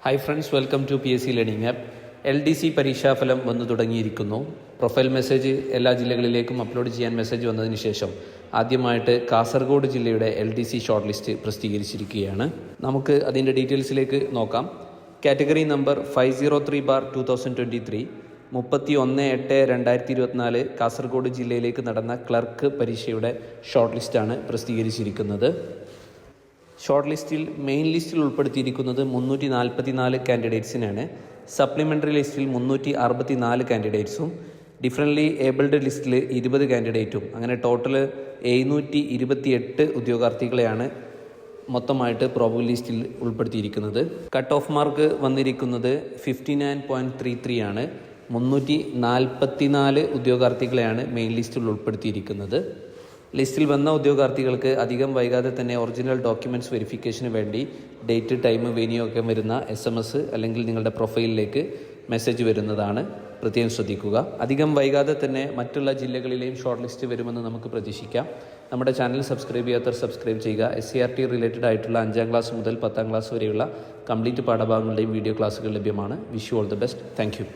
Hi friends, welcome to PSC learning app. LDC പരീക്ഷാഫലം വന്നു തുടങ്ങിയിരിക്കുന്നു. പ്രൊഫൈൽ മെസ്സേജ് എല്ലാ ജില്ലകളിലേക്കും അപ്ലോഡ് ചെയ്യാൻ മെസ്സേജ് വന്നതിന് ശേഷം ആദ്യമായിട്ട് കാസർഗോഡ് ജില്ലയുടെ LDC ഷോർട്ട് ലിസ്റ്റ് പ്രസിദ്ധീകരിച്ചിരിക്കുകയാണ്. നമുക്ക് അതിൻ്റെ ഡീറ്റെയിൽസിലേക്ക് നോക്കാം. കാറ്റഗറി നമ്പർ 503/2023 31/8/2024 കാസർഗോഡ് ജില്ലയിലേക്ക് നടന്ന ക്ലർക്ക് പരീക്ഷയുടെ ഷോർട്ട് ലിസ്റ്റാണ് പ്രസിദ്ധീകരിച്ചിരിക്കുന്നത്. ഷോർട്ട് ലിസ്റ്റിൽ മെയിൻ ലിസ്റ്റിൽ ഉൾപ്പെടുത്തിയിരിക്കുന്നത് 344 കാൻഡിഡേറ്റ്സിനാണ്. സപ്ലിമെൻ്ററി ലിസ്റ്റിൽ 364 കാൻഡിഡേറ്റ്സും ഡിഫറൻ്റ്ലി ഏബിൾഡ് ലിസ്റ്റിൽ 20 കാൻഡിഡേറ്റും, അങ്ങനെ ടോട്ടൽ 728 ഉദ്യോഗാർത്ഥികളെയാണ് മൊത്തമായിട്ട് പ്രോബബിൾ ലിസ്റ്റിൽ ഉൾപ്പെടുത്തിയിരിക്കുന്നത്. കട്ട് ഓഫ് മാർക്ക് വന്നിരിക്കുന്നത് 59.33 ആണ്. 344 ഉദ്യോഗാർത്ഥികളെയാണ് മെയിൻ ലിസ്റ്റിൽ ഉൾപ്പെടുത്തിയിരിക്കുന്നത്. ലിസ്റ്റിൽ വന്ന ഉദ്യോഗാർത്ഥികൾക്ക് അധികം വൈകാതെ തന്നെ ഒറിജിനൽ ഡോക്യുമെൻറ്റ്സ് വെരിഫിക്കേഷന് വേണ്ടി ഡേറ്റ്, ടൈം, വെന്യൂ ഒക്കെ വരുന്ന SMS അല്ലെങ്കിൽ നിങ്ങളുടെ പ്രൊഫൈലിലേക്ക് മെസ്സേജ് വരുന്നതാണ്. പ്രത്യേകം ശ്രദ്ധിക്കുക. അധികം വൈകാതെ തന്നെ മറ്റുള്ള ജില്ലകളിലെയും ഷോർട്ട് ലിസ്റ്റ് വരുമെന്ന് നമുക്ക് പ്രതീക്ഷിക്കാം. നമ്മുടെ ചാനൽ സബ്സ്ക്രൈബ് ചെയ്യാത്തവർ സബ്സ്ക്രൈബ് ചെയ്യുക. SCRT റിലേറ്റഡ് ആയിട്ടുള്ള 5ാം ക്ലാസ് മുതൽ 10ാം ക്ലാസ് വരെയുള്ള കംപ്ലീറ്റ് പാഠഭാഗങ്ങളുടെയും വീഡിയോ ക്ലാസ്സുകൾ ലഭ്യമാണ്. Wish you all the best. Thank you.